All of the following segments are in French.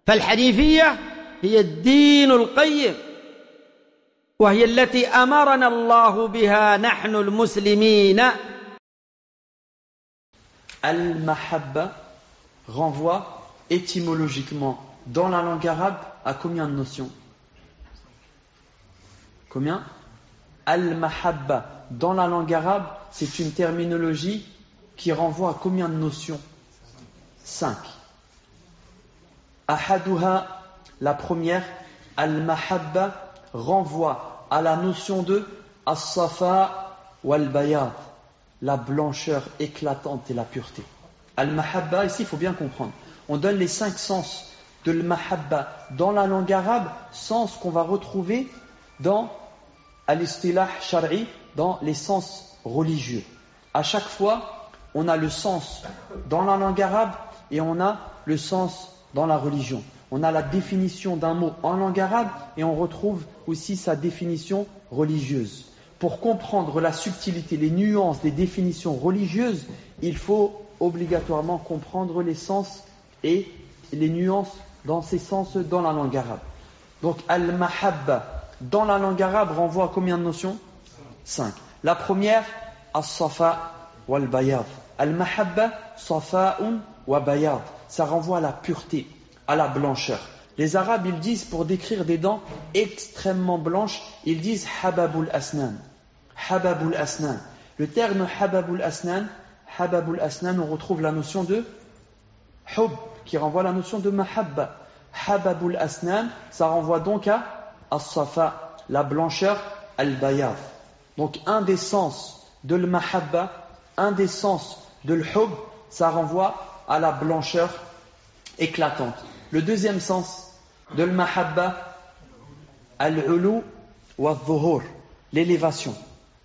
فالحنيفية هي الدين القيم، وهي التي أمرنا الله بها نحن المسلمين. Al-Mahabba renvoie étymologiquement dans la langue arabe à combien de notions? Combien? Al-Mahabba dans la langue arabe, c'est une terminologie qui renvoie à combien de notions? 5. Ahaduha, la première, Al-Mahabba renvoie à la notion de As-Safa wal-Bayad, la blancheur éclatante et la pureté. Al-Mahabba, ici il faut bien comprendre, on donne les 5 sens de Al-Mahabba dans la langue arabe, sens qu'on va retrouver dans Al-Istilah Shar'i, dans les sens religieux. À chaque fois, on a le sens dans la langue arabe et on a le sens dans la religion. On a la définition d'un mot en langue arabe et on retrouve aussi sa définition religieuse. Pour comprendre la subtilité, les nuances des définitions religieuses, il faut obligatoirement comprendre les sens et les nuances dans ces sens dans la langue arabe. Donc, al-mahabba, dans la langue arabe, renvoie à combien de notions? 5. La première, as-safa wal-bayad. Al-mahabba, safa'un wa bayad. Ça renvoie à la pureté, à la blancheur. Les Arabes, ils disent, pour décrire des dents extrêmement blanches, ils disent hababul asnan. Hababul asnan. Le terme hababul asnan, on retrouve la notion de hub, qui renvoie à la notion de mahabba. Hababul asnan, ça renvoie donc à as-safa, la blancheur, al-bayad. Donc un des sens de l'mahabba, un des sens de l'hub, ça renvoie à la blancheur éclatante. Le deuxième sens de l'mahabba, al-ulu wa al-dhuhur, l'élévation.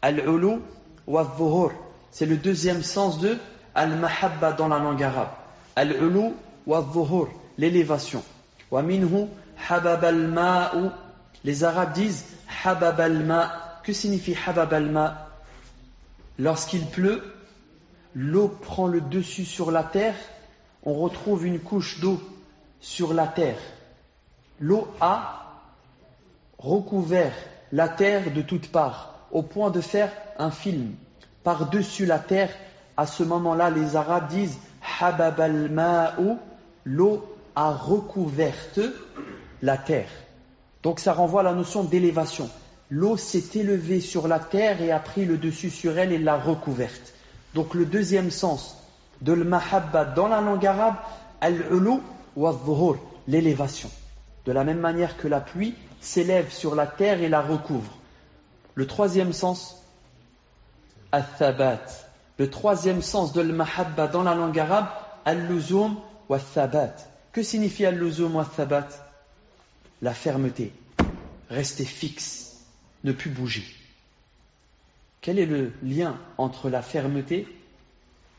Al-ulu wa al-dhuhur, c'est le deuxième sens de al-mahabba dans la langue arabe. Al-ulu wa al-dhuhur, l'élévation. Wa minhu habab al-ma'u, les Arabes disent habab al-ma'. Que signifie habab al-ma'? Lorsqu'il pleut, l'eau prend le dessus sur la terre, on retrouve une couche d'eau sur la terre. L'eau a recouvert la terre de toutes parts, au point de faire un film. Par-dessus la terre, à ce moment-là, les Arabes disent habab al-ma'u, l'eau a recouverte la terre. Donc ça renvoie à la notion d'élévation. L'eau s'est élevée sur la terre et a pris le dessus sur elle et l'a recouverte. Donc le deuxième sens de l'mahabba dans la langue arabe, al-ulu wa al-dhuhur, l'élévation. De la même manière que la pluie s'élève sur la terre et la recouvre. Le troisième sens, al-thabat. Le troisième sens de l'mahabba dans la langue arabe, al-luzum wa al-thabat. Que signifie al-luzum wa al-thabat? La fermeté, rester fixe, ne plus bouger. Quel est le lien entre la fermeté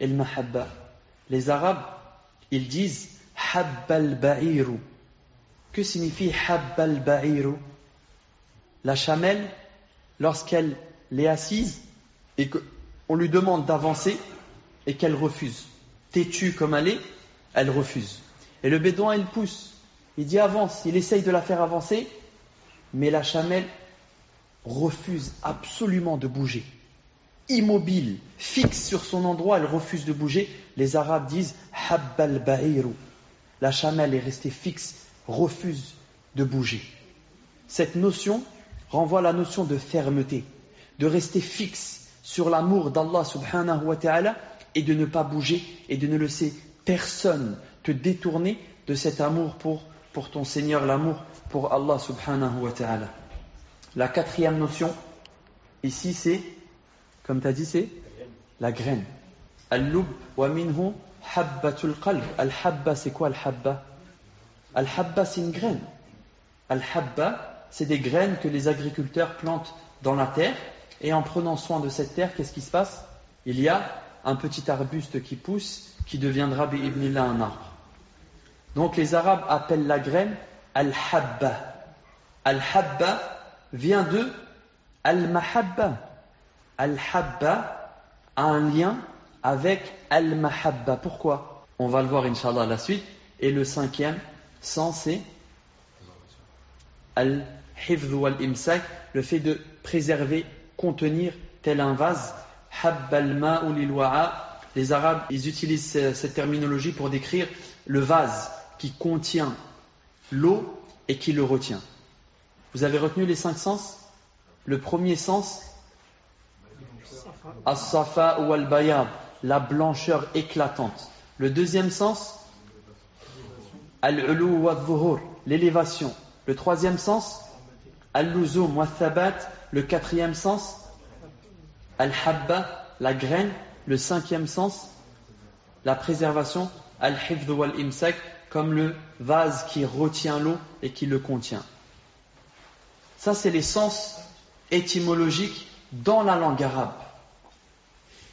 et le mahabba? Les Arabes, ils disent habbal ba'iru. Que signifie habbal ba'iru? La chamelle, lorsqu'elle est assise et qu'on lui demande d'avancer et qu'elle refuse, têtue comme elle est, elle refuse. Et le bédouin, il pousse, il dit avance, il essaye de la faire avancer, mais la chamelle refuse absolument de bouger. Immobile, fixe sur son endroit, elle refuse de bouger. Les Arabes disent habbal ba'iru. La chamelle est restée fixe, refuse de bouger. Cette notion renvoie à la notion de fermeté, de rester fixe sur l'amour d'Allah subhanahu wa ta'ala et de ne pas bouger et de ne laisser personne te détourner de cet amour pour ton Seigneur, l'amour pour Allah subhanahu wa ta'ala. La quatrième notion, ici c'est, comme tu as dit, c'est la graine. Al-lub wa minhu habbatul qalb. Al-habba, c'est quoi al-habba? Al-habba, c'est une graine. Al-habba, c'est des graines que les agriculteurs plantent dans la terre. Et en prenant soin de cette terre, qu'est-ce qui se passe? Il y a un petit arbuste qui pousse, qui deviendra bi'ibnillah un arbre. Donc les Arabes appellent la graine al-habba. Al-habba vient de al-mahabba. Al-habba a un lien avec al-mahabba. Pourquoi? On va le voir, Inch'Allah, à la suite. Et le cinquième, Sens, c'est al-hifdh wal-imsak, le fait de préserver, contenir, tel un vase. Habba al-ma'u lil-wa'a. Les Arabes, ils utilisent cette terminologie pour décrire le vase qui contient l'eau et qui le retient. Vous avez retenu les 5 sens? Le premier sens, as-safa ou al-bayad, la blancheur éclatante. Le deuxième sens, al-ulu wa al-dhuhur, l'élévation. Le troisième sens, al-luzum wa al-thabat. Le quatrième sens, al-habba, la graine. Le cinquième sens, la préservation, al-hifdh wal-imsak, comme le vase qui retient l'eau et qui le contient. Ça, c'est les sens étymologiques dans la langue arabe.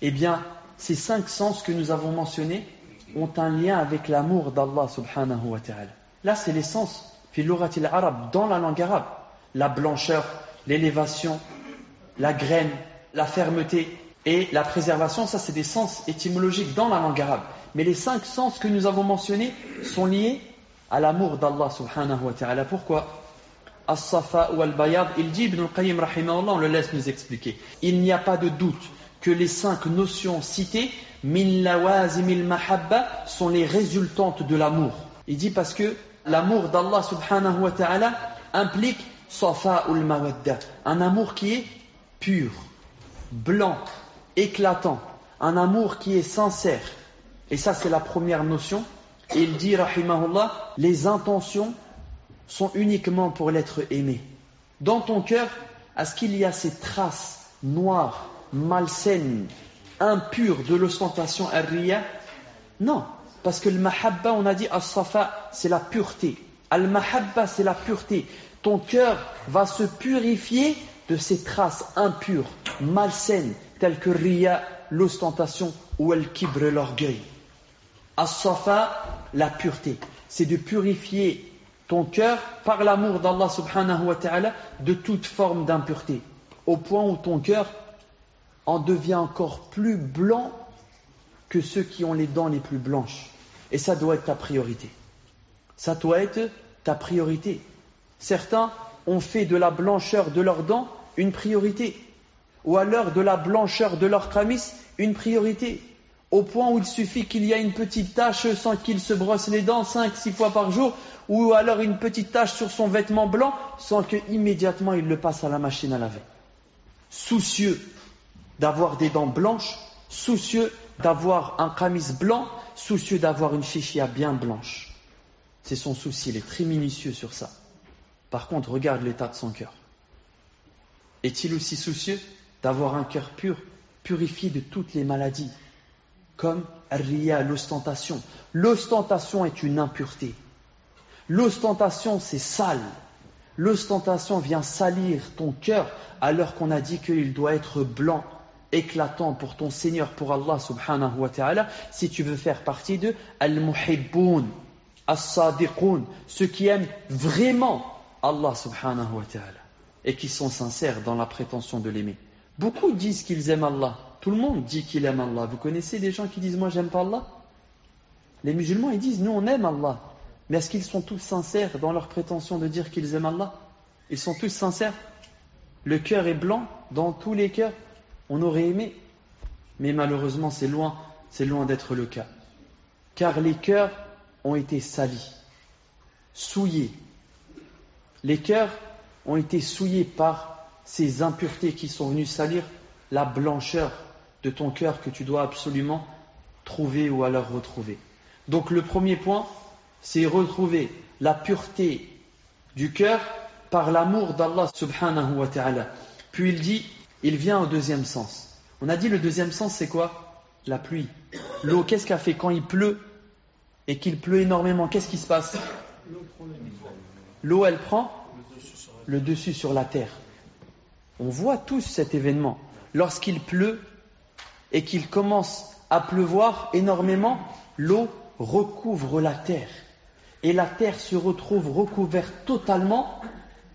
Eh bien, ces 5 sens que nous avons mentionnés ont un lien avec l'amour d'Allah subhanahu wa ta'ala. Là, c'est les sens fil lughatil arabe, dans la langue arabe. La blancheur, l'élévation, la graine, la fermeté et la préservation, ça c'est des sens étymologiques dans la langue arabe. Mais les 5 sens que nous avons mentionnés sont liés à l'amour d'Allah subhanahu wa ta'ala. Pourquoi? As-safa ou al-bayad, il dit, Ibn al-Qayyim rahimahullah, on le laisse nous expliquer. Il n'y a pas de doute que les 5 notions citées, min lawazim al-mahabba, sont les résultantes de l'amour. Il dit parce que l'amour d'Allah subhanahu wa ta'ala implique safa ou al-mawadda, un amour qui est pur, blanc, éclatant, un amour qui est sincère. Et ça, c'est la première notion. Et il dit, rahimahullah, les intentions sont uniquement pour l'être aimé. Dans ton cœur, est-ce qu'il y a ces traces noires, malsaines, impures de l'ostentation ar-riya? Non, parce que le mahabba, on a dit, as-safa, c'est la pureté. Al-mahabba, c'est la pureté. Ton cœur va se purifier de ces traces impures, malsaines, telles que riya, l'ostentation, ou al-kibr, l'orgueil. As-safa, la pureté, c'est de purifier ton cœur par l'amour d'Allah subhanahu wa ta'ala de toute forme d'impureté, au point où ton cœur en devient encore plus blanc que ceux qui ont les dents les plus blanches. Et ça doit être ta priorité. Ça doit être ta priorité. Certains ont fait de la blancheur de leurs dents une priorité, ou alors de la blancheur de leur qamis une priorité, au point où il suffit qu'il y ait une petite tache sans qu'il se brosse les dents 5-6 fois par jour, ou alors une petite tache sur son vêtement blanc sans que immédiatement il le passe à la machine à laver. Soucieux d'avoir des dents blanches, soucieux d'avoir un qamis blanc, soucieux d'avoir une chichia bien blanche. C'est son souci, il est très minutieux sur ça. Par contre, regarde l'état de son cœur. Est-il aussi soucieux d'avoir un cœur pur, purifié de toutes les maladies, comme ar-riya, l'ostentation. L'ostentation est une impureté. L'ostentation, c'est sale. L'ostentation vient salir ton cœur, alors qu'on a dit qu'il doit être blanc, éclatant pour ton Seigneur, pour Allah subhanahu wa ta'ala, si tu veux faire partie de al-muhibboun, as-sadiqoun, ceux qui aiment vraiment Allah subhanahu wa ta'ala et qui sont sincères dans la prétention de l'aimer. Beaucoup disent qu'ils aiment Allah. Tout le monde dit qu'il aime Allah. Vous connaissez des gens qui disent « moi j'aime pas Allah » Les musulmans ils disent « nous on aime Allah ». Mais est-ce qu'ils sont tous sincères dans leur prétention de dire qu'ils aiment Allah? Ils sont tous sincères? Le cœur est blanc dans tous les cœurs. On aurait aimé. Mais malheureusement c'est loin d'être le cas. Car les cœurs ont été salis, souillés. Les cœurs ont été souillés par ces impuretés qui sont venues salir la blancheur de ton cœur que tu dois absolument trouver ou alors retrouver. Donc le premier point, c'est retrouver la pureté du cœur par l'amour d'Allah subhanahu wa ta'ala. Puis il dit, il vient au deuxième sens. On a dit le deuxième sens c'est quoi? La pluie. L'eau, qu'est-ce qu'elle fait quand il pleut et qu'il pleut énormément? Qu'est-ce qui se passe? L'eau elle prend le dessus sur la terre. On voit tous cet événement. Lorsqu'il pleut et qu'il commence à pleuvoir énormément, l'eau recouvre la terre. Et la terre se retrouve recouverte totalement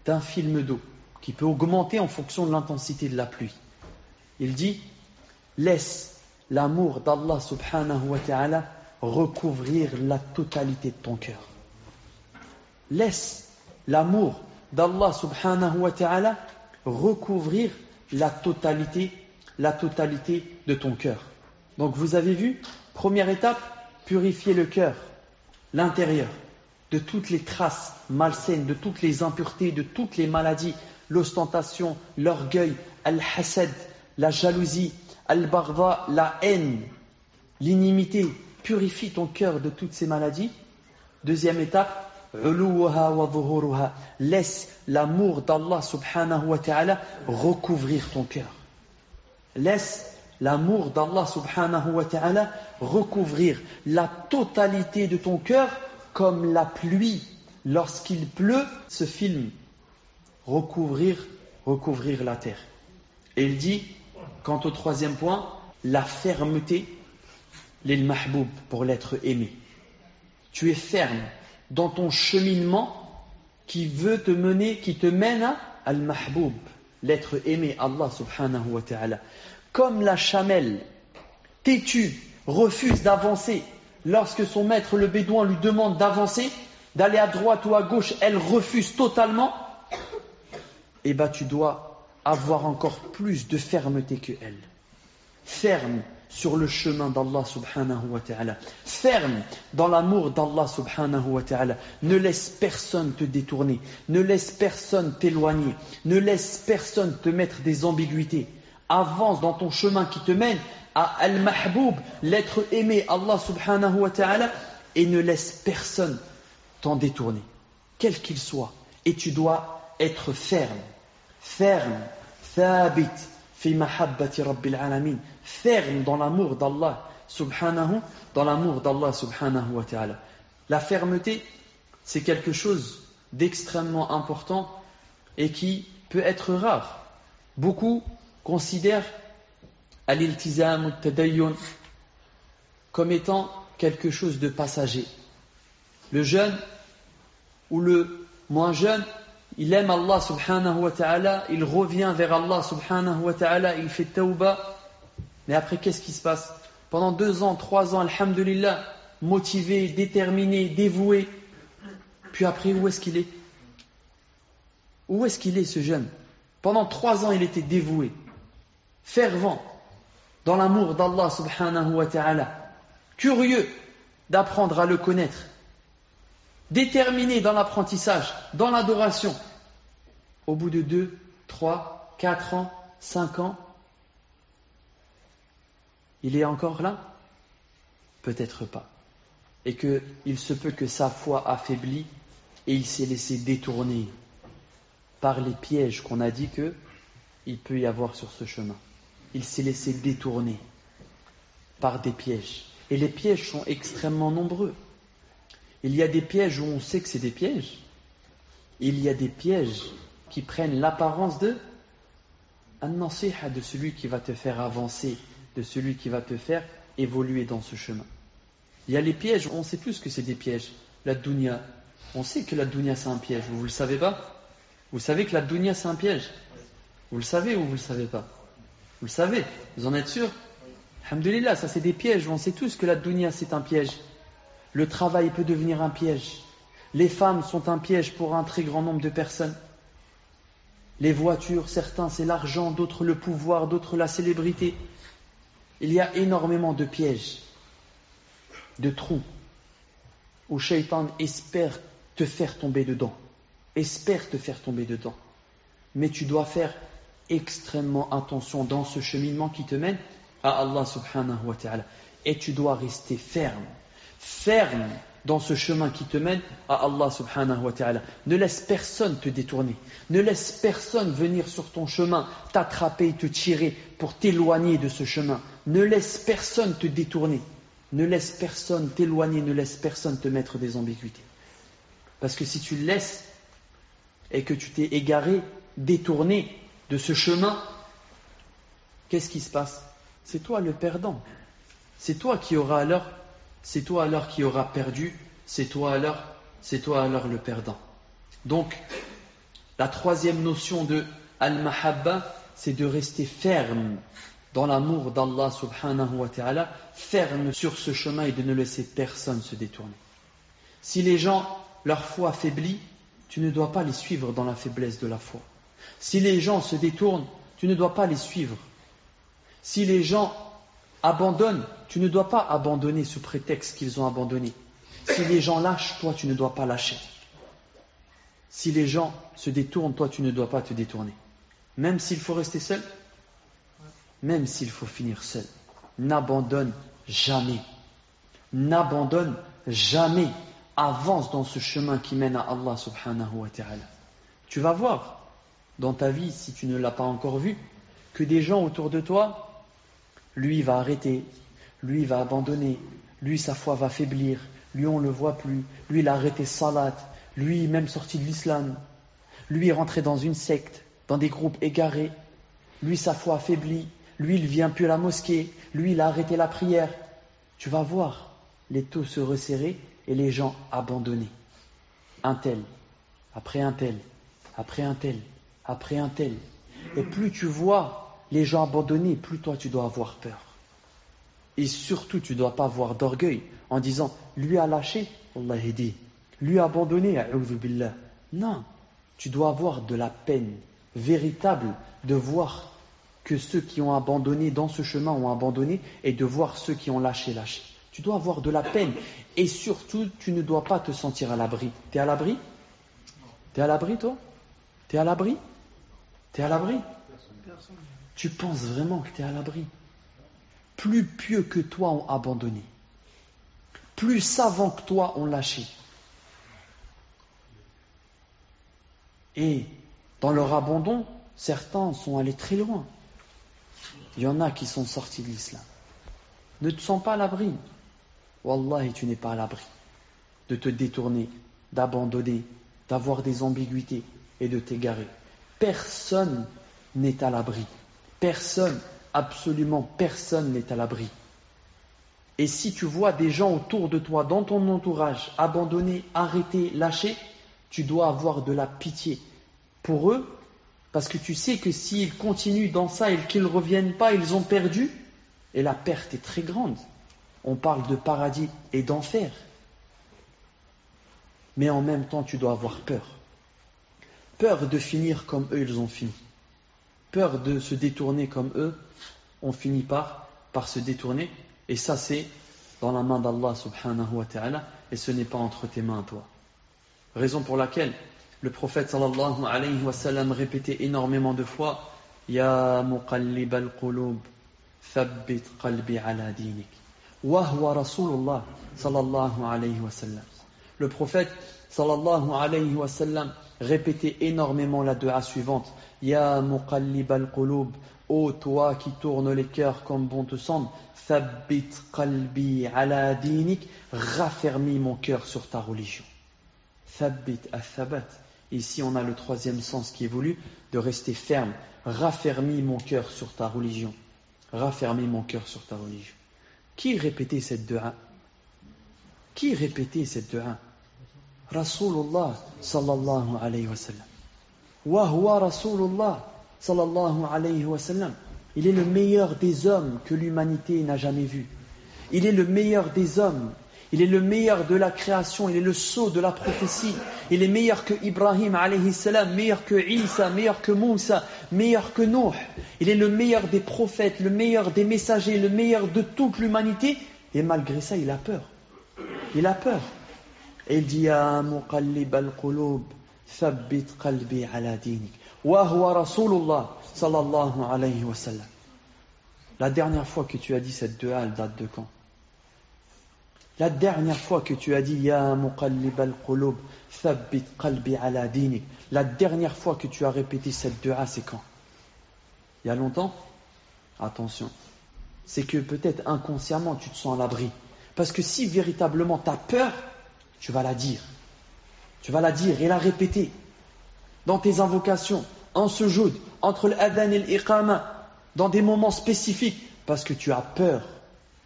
d'un film d'eau qui peut augmenter en fonction de l'intensité de la pluie. Il dit, laisse l'amour d'Allah subhanahu wa ta'ala recouvrir la totalité de ton cœur. Laisse l'amour d'Allah subhanahu wa ta'ala recouvrir la totalité de ton cœur. Donc vous avez vu, première étape, purifier le cœur, l'intérieur, de toutes les traces malsaines, de toutes les impuretés, de toutes les maladies, l'ostentation, l'orgueil, al-hasad, la jalousie, al-baghdha, la haine, l'inimité. Purifie ton cœur de toutes ces maladies. Deuxième étape, uluha wa dhuhuruha. Laisse l'amour d'Allah subhanahu wa ta'ala recouvrir ton cœur. Laisse l'amour d'Allah subhanahu wa ta'ala recouvrir la totalité de ton cœur comme la pluie lorsqu'il pleut se filme. Recouvrir la terre. Et il dit, quant au troisième point, la fermeté, lil mahboub, pour l'être aimé. Tu es ferme dans ton cheminement qui te mène à al-mahboub, l'être aimé, Allah subhanahu wa ta'ala. Comme la chamelle, têtue, refuse d'avancer lorsque son maître, le bédouin, lui demande d'avancer, d'aller à droite ou à gauche, elle refuse totalement. Et tu dois avoir encore plus de fermeté que elle. Ferme sur le chemin d'Allah subhanahu wa ta'ala. Ferme dans l'amour d'Allah subhanahu wa ta'ala. Ne laisse personne te détourner. Ne laisse personne t'éloigner. Ne laisse personne te mettre des ambiguïtés. Avance dans ton chemin qui te mène à Al-Mahboub, l'être aimé, Allah subhanahu wa ta'ala, et ne laisse personne t'en détourner, quel qu'il soit. Et tu dois être ferme, thabit fi mahabbati rabbil alamin, ferme dans l'amour d'Allah subhanahu wa ta'ala. La fermeté, c'est quelque chose d'extrêmement important et qui peut être rare. Beaucoup considèrent al-iltizam al-tadayyun comme étant quelque chose de passager. Le jeune ou le moins jeune, il aime Allah subhanahu wa ta'ala, il revient vers Allah subhanahu wa ta'ala, il fait tawbah. Mais après, qu'est-ce qui se passe? Pendant 2 ans, 3 ans, alhamdulillah, motivé, déterminé, dévoué. Puis après, où est-ce qu'il est? Où est-ce qu'il est ce jeune? Pendant 3 ans, il était dévoué, fervent, dans l'amour d'Allah subhanahu wa ta'ala, curieux d'apprendre à le connaître, déterminé dans l'apprentissage, dans l'adoration. Au bout de 2, 3, 4 ans, 5 ans, il est encore là? Peut-être pas. Et qu'il se peut que sa foi affaiblit et il s'est laissé détourner par les pièges qu'on a dit qu'il peut y avoir sur ce chemin. Il s'est laissé détourner par des pièges. Et les pièges sont extrêmement nombreux. Il y a des pièges où on sait que c'est des pièges. Il y a des pièges qui prennent l'apparence de an-nasiha, de celui qui va te faire avancer, de celui qui va te faire évoluer dans ce chemin. Il y a les pièges, on sait tous que c'est des pièges. La dunya, on sait que la dunya c'est un piège. Vous le savez pas? Vous savez que la dunya c'est un piège? Vous le savez ou vous le savez pas? Vous le savez? Vous en êtes sûr? Alhamdulillah, ça c'est des pièges. On sait tous que la dunya c'est un piège. Le travail peut devenir un piège. Les femmes sont un piège pour un très grand nombre de personnes. Les voitures, certains c'est l'argent, d'autres le pouvoir, d'autres la célébrité. Il y a énormément de pièges, de trous, où Shaitan espère te faire tomber dedans. Mais tu dois faire extrêmement attention dans ce cheminement qui te mène à Allah subhanahu wa ta'ala. Et tu dois rester ferme dans ce chemin qui te mène à Allah subhanahu wa ta'ala. Ne laisse personne te détourner. Ne laisse personne venir sur ton chemin, t'attraper et te tirer pour t'éloigner de ce chemin. Ne laisse personne te détourner. Ne laisse personne t'éloigner. Ne laisse personne te mettre des ambiguïtés. Parce que si tu le laisses et que tu t'es égaré, détourné de ce chemin, qu'est-ce qui se passe? C'est toi le perdant. C'est toi qui auras alors qui aura perdu, c'est toi alors le perdant. Donc, la troisième notion de al-mahabba, c'est de rester ferme dans l'amour d'Allah subhanahu wa ta'ala, ferme sur ce chemin et de ne laisser personne se détourner. Si les gens leur foi affaiblie, tu ne dois pas les suivre dans la faiblesse de la foi. Si les gens se détournent, tu ne dois pas les suivre. Si les gens abandonnent, tu ne dois pas abandonner sous prétexte qu'ils ont abandonné. Si les gens lâchent, toi tu ne dois pas lâcher. Si les gens se détournent, toi tu ne dois pas te détourner. Même s'il faut rester seul, même s'il faut finir seul. N'abandonne jamais. N'abandonne jamais. Avance dans ce chemin qui mène à Allah subhanahu wa ta'ala. Tu vas voir dans ta vie, si tu ne l'as pas encore vu, que des gens autour de toi, lui il va arrêter, lui il va abandonner, lui sa foi va faiblir, lui on ne le voit plus, lui il a arrêté salat, lui même sorti de l'islam, lui est rentré dans une secte, dans des groupes égarés, lui sa foi affaiblit, lui il vient plus à la mosquée, lui il a arrêté la prière. Tu vas voir les taux se resserrer et les gens abandonnés. Un tel, après un tel, après un tel, après un tel. Et plus tu vois les gens abandonnés, plus toi tu dois avoir peur. Et surtout tu ne dois pas avoir d'orgueil en disant lui a lâché, Allah aidi, lui a abandonné, a'udhu billah. Non, tu dois avoir de la peine véritable de voir que ceux qui ont abandonné dans ce chemin ont abandonné et de voir ceux qui ont lâché. Tu dois avoir de la peine et surtout tu ne dois pas te sentir à l'abri. T'es à l'abri? T'es à l'abri toi? T'es à l'abri? T'es à l'abri? Tu penses vraiment que t'es à l'abri? Plus pieux que toi ont abandonné. Plus savants que toi ont lâché. Et dans leur abandon, certains sont allés très loin. Il y en a qui sont sortis de l'islam. Ne te sens pas à l'abri. Wallahi, tu n'es pas à l'abri de te détourner, d'abandonner, d'avoir des ambiguïtés et de t'égarer. Personne n'est à l'abri. Personne, absolument personne n'est à l'abri. Et si tu vois des gens autour de toi, dans ton entourage, abandonnés, arrêtés, lâchés, tu dois avoir de la pitié pour eux, parce que tu sais que s'ils continuent dans ça et qu'ils ne reviennent pas, ils ont perdu, et la perte est très grande. On parle de paradis et d'enfer. Mais en même temps, tu dois avoir peur. Peur de finir comme eux, ils ont fini. Peur de se détourner comme eux, on finit par se détourner. Et ça, c'est dans la main d'Allah subhanahu wa ta'ala, et ce n'est pas entre tes mains à toi. Raison pour laquelle le prophète sallallahu alayhi wa sallam répétait énormément de fois Ya muqallib al-qulub, thabbit qalbi ala dinik. Wa huwa Rasulullah sallallahu alayhi wa sallam. Le prophète sallallahu alayhi wa sallam répétait énormément la dua suivante Ya muqallib al-qulub, ô toi qui tournes les cœurs comme bon te semble, thabbit qalbi ala dinik, raffermis mon cœur sur ta religion. Thabbit al-thabat. Ici on a le troisième sens qui est voulu, de rester ferme. Raffermis mon cœur sur ta religion. Raffermis mon cœur sur ta religion. Qui répétait cette dua? Qui répétait cette dua? Rasulullah sallallahu alayhi wa sallam. Wa huwa Rasulullah sallallahu alayhi wa sallam. Il est le meilleur des hommes que l'humanité n'a jamais vu. Il est le meilleur des hommes. Il est le meilleur de la création. Il est le sceau de la prophétie. Il est meilleur que Ibrahim alayhi salam, meilleur que Isa, meilleur que Moussa, meilleur que Nuh. Il est le meilleur des prophètes, le meilleur des messagers, le meilleur de toute l'humanité. Et malgré ça, il a peur. Il a peur. Et il dit Ya muqallib al-qulub, thabbit qalbi ala dinik. Wa huwa Rasulullah sallallahu alayhi wa sallam. La dernière fois que tu as dit cette dua, elle date de quand? La dernière fois que tu as dit Ya muqallib al-qulub, thabbit qalbi ala dinik. La dernière fois que tu as répété cette dua, c'est quand? Il y a longtemps? Attention. C'est que peut-être inconsciemment tu te sens à l'abri. Parce que si véritablement tu as peur, tu vas la dire. Tu vas la dire et la répéter. Dans tes invocations, en sujoud, entre l'adhan et l'iqama, dans des moments spécifiques, parce que tu as peur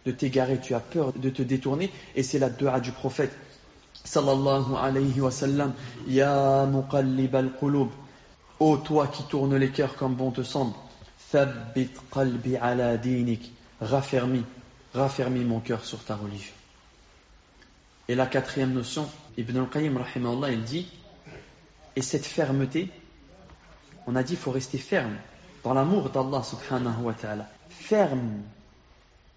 de t'égarer, tu as peur de te détourner, et c'est la dua du prophète sallallahu alayhi wa sallam Ya muqallib al-qulub, ô toi qui tournes les cœurs comme bon te semble, thabbit qalbi ala dinik, raffermis mon cœur sur ta religion. Et la quatrième notion, Ibn al-Qayyim rahimahullah, il dit, et cette fermeté, on a dit il faut rester ferme dans l'amour d'Allah subhanahu wa ta'ala. Ferme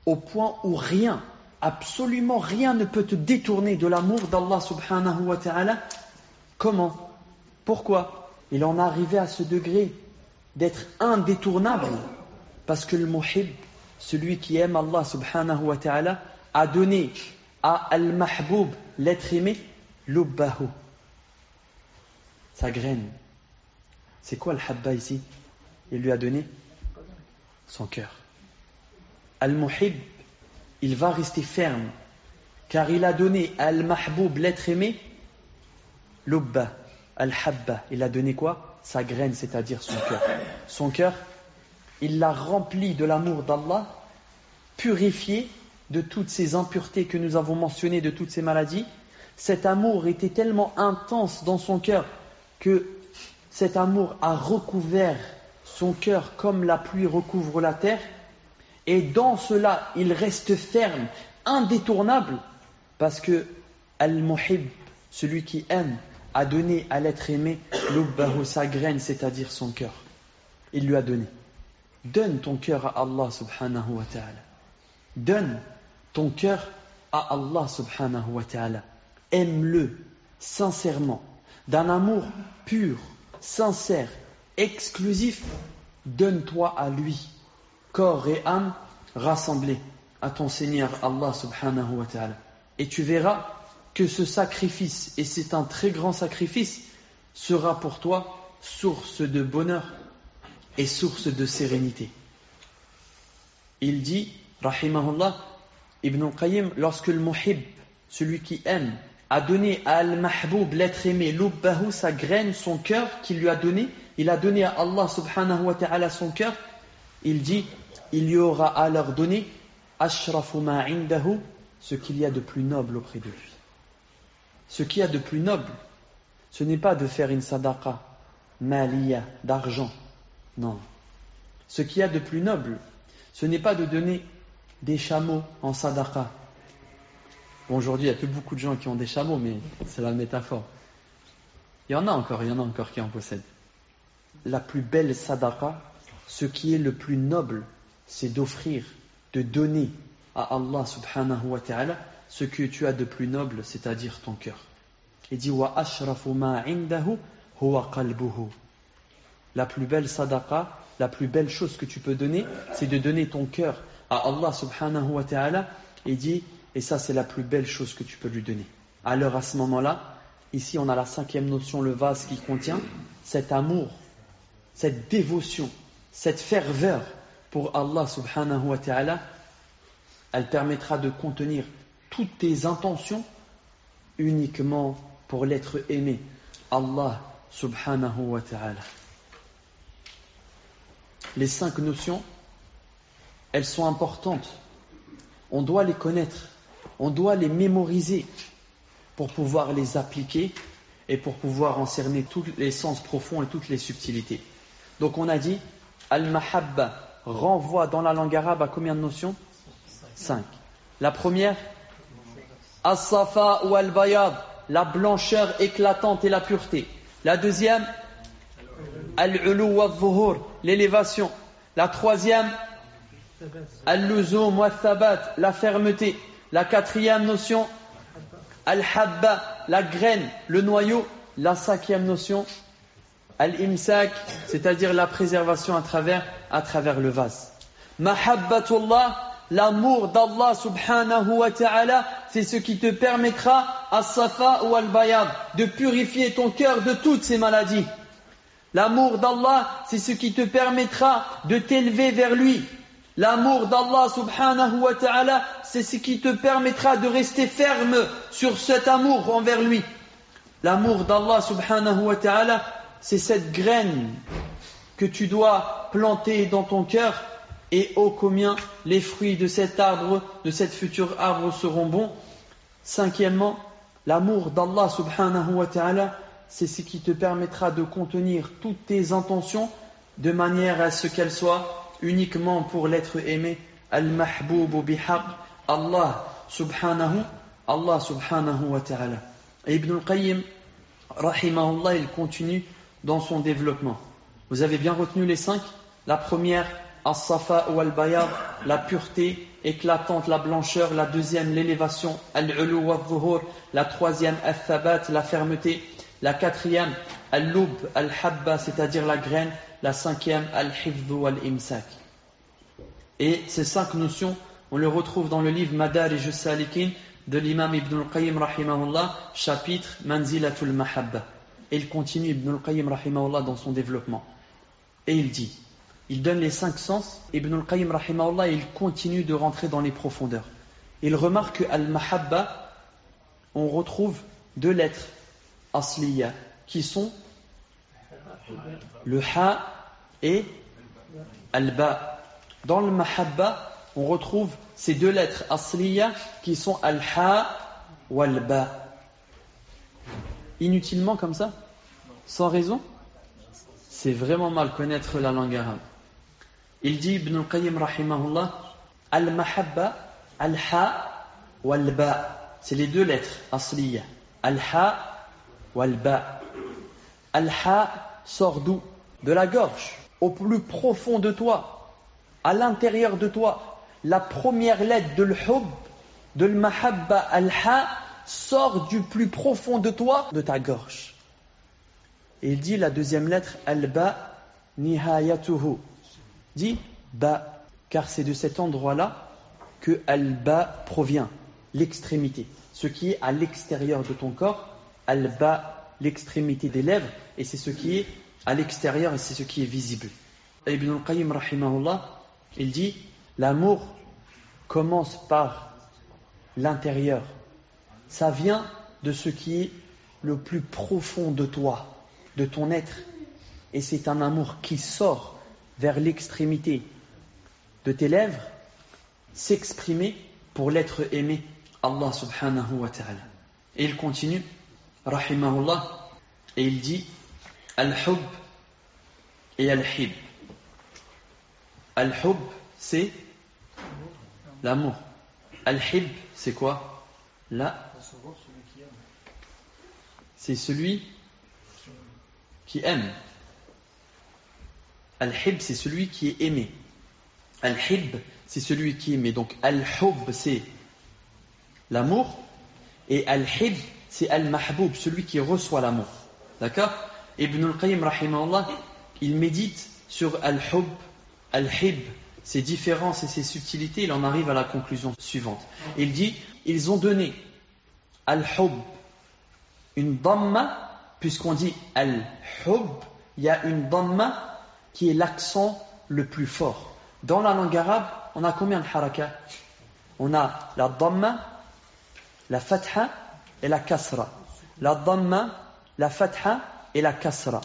au point où rien, absolument rien ne peut te détourner de l'amour d'Allah subhanahu wa ta'ala. Comment? Pourquoi? Il en est arrivé à ce degré d'être indétournable parce que le muhib, celui qui aime Allah subhanahu wa ta'ala, a donné à al-mahboub, l'être aimé, lubbahu, sa graine. C'est quoi le habba ici? Il lui a donné son cœur. Al-muhib, il va rester ferme car il a donné à al-mahboub, l'être aimé, lubba, al-habba. Il a donné quoi? Sa graine, c'est-à-dire son cœur. Son cœur, il l'a rempli de l'amour d'Allah, purifié de toutes ces impuretés que nous avons mentionnées, de toutes ces maladies. Cet amour était tellement intense dans son cœur que cet amour a recouvert son cœur comme la pluie recouvre la terre. Et dans cela, il reste ferme, indétournable, parce que Al-Muhib, celui qui aime, a donné à l'être aimé lubbahu, sa graine, c'est-à-dire son cœur. Il lui a donné. Donne ton cœur à Allah subhanahu wa ta'ala. Donne ton cœur à Allah subhanahu wa ta'ala. Aime-le sincèrement, d'un amour pur, sincère, exclusif. Donne-toi à lui, corps et âme rassemblés à ton Seigneur Allah subhanahu wa ta'ala. Et tu verras que ce sacrifice, et c'est un très grand sacrifice, sera pour toi source de bonheur et source de sérénité. Il dit, rahimahullah, Ibn al-Qayyim, lorsque le muhib, celui qui aime, a donné à al-mahboub, l'être aimé, lubbahu, sa graine, son cœur qu'il lui a donné, il a donné à Allah subhanahu wa ta'ala son cœur, il dit, il y aura à leur donner ashrafu ma indahu, ce qu'il y a de plus noble auprès de lui. Ce qu'il y a de plus noble, ce n'est pas de faire une sadaqa, maliya, d'argent. Non. Ce qu'il y a de plus noble, ce n'est pas de donner des chameaux en sadaqa. Bon, aujourd'hui, il n'y a plus beaucoup de gens qui ont des chameaux, mais c'est la métaphore. Il y en a encore qui en possèdent. La plus belle sadaqa, ce qui est le plus noble, c'est d'offrir, de donner à Allah subhanahu wa ta'ala ce que tu as de plus noble, c'est-à-dire ton cœur. Il dit wa ashrafu ma indahu huwa qalbuhu. La plus belle sadaqa, la plus belle chose que tu peux donner, c'est de donner ton cœur à Allah subhanahu wa ta'ala. Il dit, et ça c'est la plus belle chose que tu peux lui donner. Alors à ce moment-là, ici on a la cinquième notion, le vase qui contient cet amour, cette dévotion, cette ferveur pour Allah subhanahu wa ta'ala. Elle permettra de contenir toutes tes intentions uniquement pour l'être aimé, Allah subhanahu wa ta'ala. Les 5 notions, elles sont importantes. On doit les connaître, on doit les mémoriser pour pouvoir les appliquer et pour pouvoir en cerner tous les sens profonds et toutes les subtilités. Donc on a dit, al-mahabba renvoie dans la langue arabe à combien de notions? 5. La première, as-safa ou al-bayad, la blancheur éclatante et la pureté. La deuxième, al-ulu wa al-zuhur, l'élévation. La troisième, al-luzum wa al-thabat, la fermeté. La quatrième notion, al-habba, la graine, le noyau. La cinquième notion, al-imsak, c'est-à-dire la préservation à travers le vase. Mahabbatullah, l'amour d'Allah subhanahu wa ta'ala, c'est ce qui te permettra, as-safa ou al-bayad, de purifier ton cœur de toutes ces maladies. L'amour d'Allah, c'est ce qui te permettra de t'élever vers lui. L'amour d'Allah subhanahu wa ta'ala, c'est ce qui te permettra de rester ferme sur cet amour envers lui. L'amour d'Allah subhanahu wa ta'ala, c'est cette graine que tu dois planter dans ton cœur. Et ô combien les fruits de cet arbre, de cet futur arbre seront bons. Cinquièmement, l'amour d'Allah subhanahu wa ta'ala, c'est ce qui te permettra de contenir toutes tes intentions de manière à ce qu'elles soient uniquement pour l'être aimé. Al-mahboub bihaq, Allah subhanahu Allah subhanahu wa ta'ala. Et Ibn al-Qayyim, rahimahullah, il continue dans son développement. Vous avez bien retenu les 5? La première, as-safa ou al-bayad, la pureté éclatante, la blancheur. La deuxième, l'élévation, al-ulu wa al-zuhur. La troisième, al-thabat, la fermeté. La quatrième, al-lub, al-habba, c'est-à-dire la graine. La cinquième, al-hifdhu wal-imsak. Et ces 5 notions, on les retrouve dans le livre Madarij al-Salikin de l'imam Ibn al-Qayyim rahimahullah, chapitre Manzilatul Mahabba. Et il continue Ibn al-Qayyim rahimahullah dans son développement. Et il dit, il donne les 5 sens, Ibn al-Qayyim rahimahullah, il continue de rentrer dans les profondeurs. Il remarque que al-Mahabba, on retrouve 2 lettres asliya, qui sont le ha et al-ba. Dans le Mahabba, on retrouve ces 2 lettres asliya qui sont al-ha ou al-ba. Inutilement comme ça? Sans raison? C'est vraiment mal connaître la langue arabe. Il dit Ibn al-Qayyim rahimahullah, al-mahabba, al-ha ou al-ba. C'est les 2 lettres asliya. Al-ha ou al-ba. Al-ha sort d'où? De la gorge, au plus profond de toi, à l'intérieur de toi. La première lettre de l'hub, de l'mahabba, al-ha, sort du plus profond de toi, de ta gorge. Et il dit la deuxième lettre, al-ba, nihayatuhu. Dit ba, car c'est de cet endroit-là que al-ba provient, l'extrémité. Ce qui est à l'extérieur de ton corps, al-ba, l'extrémité des lèvres, et c'est ce qui est à l'extérieur et c'est ce qui est visible. Et Ibn al-Qayyim rahimahullah, il dit, l'amour commence par l'intérieur. Ça vient de ce qui est le plus profond de toi, de ton être. Et c'est un amour qui sort vers l'extrémité de tes lèvres, s'exprimer pour l'être aimé, Allah subhanahu wa ta'ala. Et il continue, rahimahullah, et il dit, al-hub et al-hib. Al-hub, c'est l'amour. Al-hib, c'est quoi? C'est celui qui aime. Al-hib, c'est celui qui est aimé. Al-hib, c'est celui qui est aimé. Donc al-hub, c'est l'amour. Et al-hib, c'est al-mahboub, celui qui reçoit l'amour. D'accord? Ibn al-Qayyim, rahimahullah, il médite sur al-hub, al-hib, ses différences et ses subtilités, il en arrive à la conclusion suivante. Il dit, ils ont donné al-hub une dhamma, puisqu'on dit al-hub, il y a une dhamma qui est l'accent le plus fort. Dans la langue arabe, on a combien de harakas? On a la dhamma, la fatha et la kasra. La dhamma, la fatha et la kasra.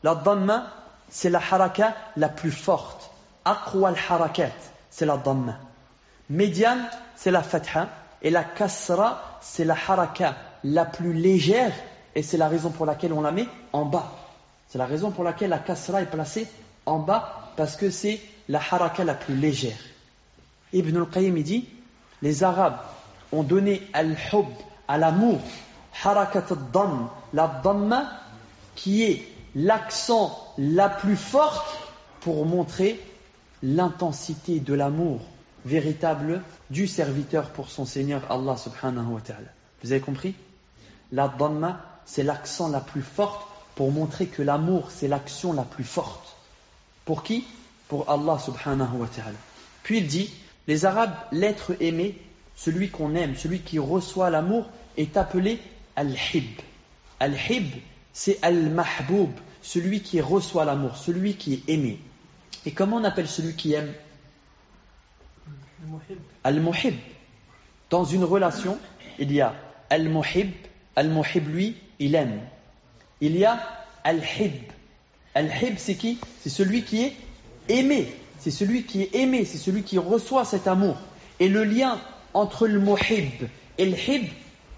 La dhamma, c'est la haraka la plus forte. Aqwa al-harakat, c'est la dhamma. Médiane, c'est la fatha. Et la kasra, c'est la haraka la plus légère. Et c'est la raison pour laquelle on la met en bas. C'est la raison pour laquelle la kasra est placée en bas. Parce que c'est la haraka la plus légère. Ibn al-Qayyim dit, les Arabes ont donné al-hub, à l'amour, harakat al-dhamm, la dhamma, qui est l'accent la plus forte pour montrer l'intensité de l'amour véritable du serviteur pour son Seigneur Allah subhanahu wa ta'ala. Vous avez compris? La dhamma, c'est l'accent la plus forte pour montrer que l'amour, c'est l'action la plus forte. Pour qui? Pour Allah subhanahu wa ta'ala. Puis il dit, les Arabes, l'être aimé, celui qu'on aime, celui qui reçoit l'amour, est appelé al-hib. Al-hib, c'est al-mahboub, celui qui reçoit l'amour, celui qui est aimé. Et comment on appelle celui qui aime? Al-muhib. Dans une relation, il y a al-muhib. Al-muhib, lui, il aime. Il y a al-hib. Al-hib, c'est qui? C'est celui qui est aimé. C'est celui qui est aimé, c'est celui qui reçoit cet amour. Et le lien entre le muhib et le hib,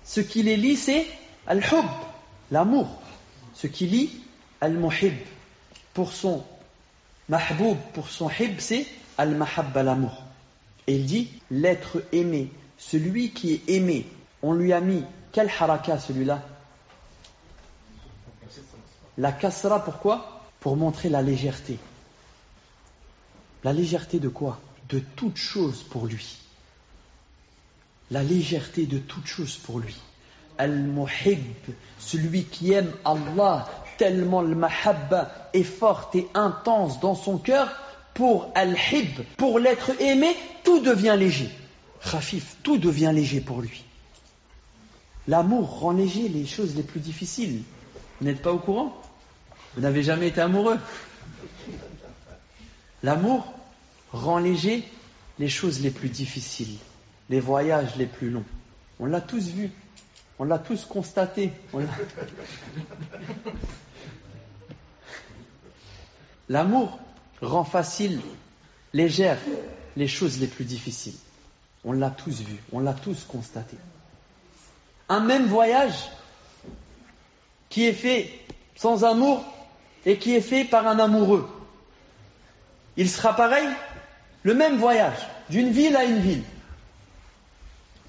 ce qui les lie, c'est al-hub, l'amour. Ce qui lie al-muhib pour son mahboub, pour son hib, c'est al-mahabba, l'amour. Et il dit, l'être aimé, celui qui est aimé, On lui a mis quel haraka celui-là? La kasra, pourquoi? Pour montrer la légèreté. La légèreté de quoi? De toute chose pour lui. La légèreté de toute chose pour lui. Al-Muhib, celui qui aime Allah, tellement le mahabba est forte et intense dans son cœur, pour Al-Hib, pour l'être aimé, tout devient léger. Khafif, tout devient léger pour lui. L'amour rend léger les choses les plus difficiles. Vous n'êtes pas au courant? Vous n'avez jamais été amoureux? L'amour rend léger les choses les plus difficiles, les voyages les plus longs. On l'a tous vu, on l'a tous constaté. L'amour rend facile, légère les choses les plus difficiles. On l'a tous vu, on l'a tous constaté. Un même voyage qui est fait sans amour et qui est fait par un amoureux, il sera pareil? Le même voyage, d'une ville à une ville?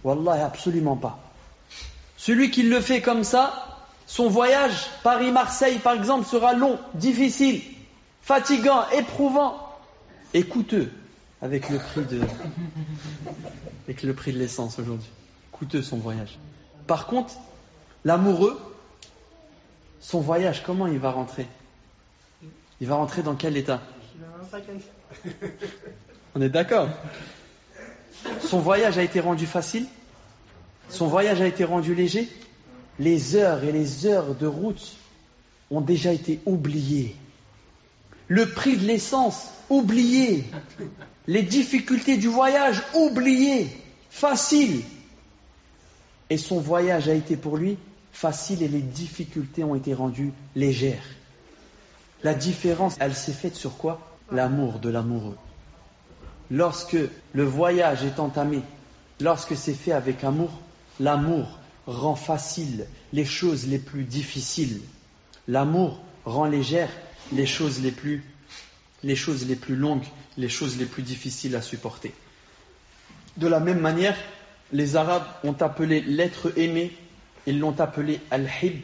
Wallah, absolument pas. Celui qui le fait comme ça, son voyage Paris-Marseille par exemple sera long, difficile, fatigant, éprouvant et coûteux avec le prix de l'essence aujourd'hui. Coûteux son voyage. Par contre, l'amoureux, son voyage, comment il va rentrer? Il va rentrer dans quel état? On est d'accord? Son voyage a été rendu facile? Son voyage a été rendu léger? Les heures et les heures de route ont déjà été oubliées. Le prix de l'essence, oublié. Les difficultés du voyage, oubliées. Facile. Et son voyage a été pour lui facile et les difficultés ont été rendues légères. La différence, elle s'est faite sur quoi? L'amour de l'amoureux. Lorsque le voyage est entamé, lorsque c'est fait avec amour, l'amour rend facile les choses les plus difficiles. L'amour rend légère les choses les plus longues, les choses les plus difficiles à supporter. De la même manière, les Arabes ont appelé l'être aimé, ils l'ont appelé Al-Hib,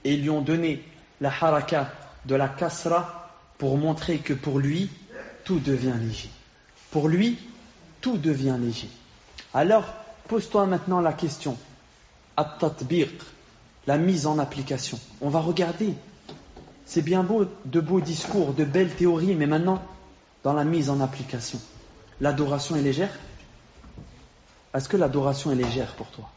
et ils lui ont donné la haraka de la kasra pour montrer que pour lui, tout devient léger. Pour lui, tout devient léger. Alors, pose-toi maintenant la question, at-tatbiq, la mise en application. On va regarder. C'est bien beau, de beaux discours, de belles théories, mais maintenant, dans la mise en application. L'adoration est légère? Est-ce que l'adoration est légère pour toi?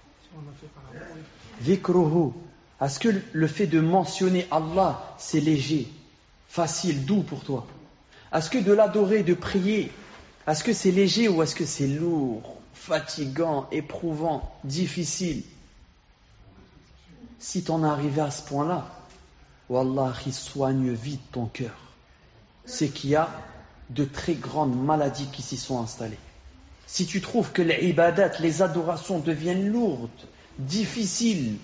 Vikruhu. Est-ce que le fait de mentionner Allah, c'est léger, facile, doux pour toi? Est-ce que de l'adorer, de prier, est-ce que c'est léger ou est-ce que c'est lourd, fatigant, éprouvant, difficile? Si tu en es arrivé à ce point-là, Wallahi, soigne vite ton cœur. C'est qu'il y a de très grandes maladies qui s'y sont installées. Si tu trouves que les ibadat, les adorations deviennent lourdes, difficiles,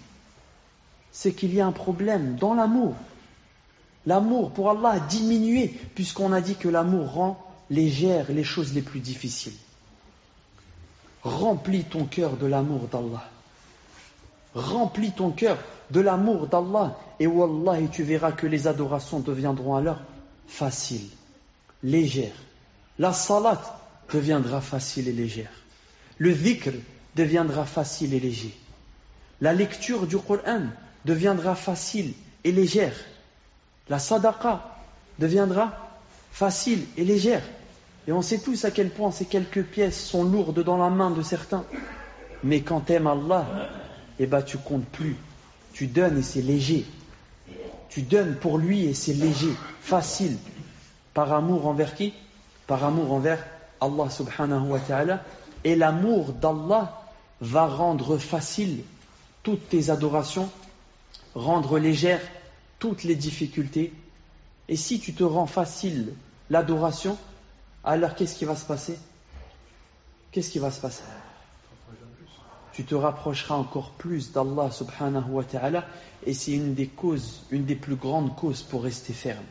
c'est qu'il y a un problème dans l'amour. L'amour pour Allah a diminué, puisqu'on a dit que l'amour rend légères les choses les plus difficiles. Remplis ton cœur de l'amour d'Allah. Remplis ton cœur de l'amour d'Allah, et Wallahi, tu verras que les adorations deviendront alors faciles, légères. La salat deviendra facile et légère. Le dhikr deviendra facile et léger. La lecture du Coran deviendra facile et légère. La sadaqa deviendra facile et légère. Et on sait tous à quel point ces quelques pièces sont lourdes dans la main de certains. Mais quand tu aimes Allah, eh ben tu comptes plus. Tu donnes et c'est léger. Tu donnes pour lui et c'est léger, facile. Par amour envers qui? Par amour envers Allah subhanahu wa ta'ala. Et l'amour d'Allah va rendre facile toutes tes adorations, rendre légère toutes les difficultés. Et si tu te rends facile l'adoration, alors qu'est-ce qui va se passer? Qu'est-ce qui va se passer? Tu te rapprocheras encore plus d'Allah subhanahu wa ta'ala, et c'est une des plus grandes causes pour rester ferme.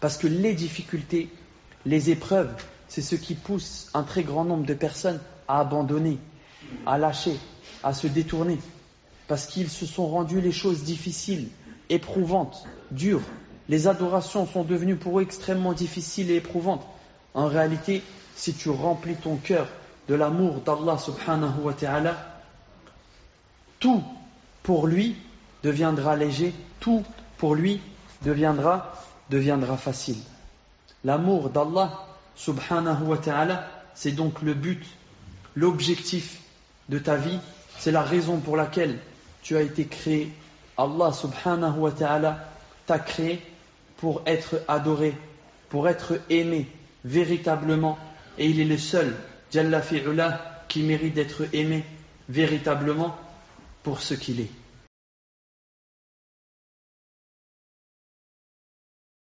Parce que les difficultés, les épreuves, c'est ce qui pousse un très grand nombre de personnes à abandonner. à lâcher, à se détourner, parce qu'ils se sont rendus les choses difficiles, éprouvantes, dures. Les adorations sont devenues pour eux extrêmement difficiles et éprouvantes. En réalité, si tu remplis ton cœur de l'amour d'Allah subhanahu wa ta'ala, tout pour lui deviendra léger, tout pour lui deviendra facile. L'amour d'Allah subhanahu wa ta'ala, c'est donc le but, l'objectif de ta vie, c'est la raison pour laquelle tu as été créé. Allah subhanahu wa ta'ala t'a créé pour être adoré, pour être aimé véritablement, et il est le seul, Jalla fi'ula, qui mérite d'être aimé véritablement pour ce qu'il est.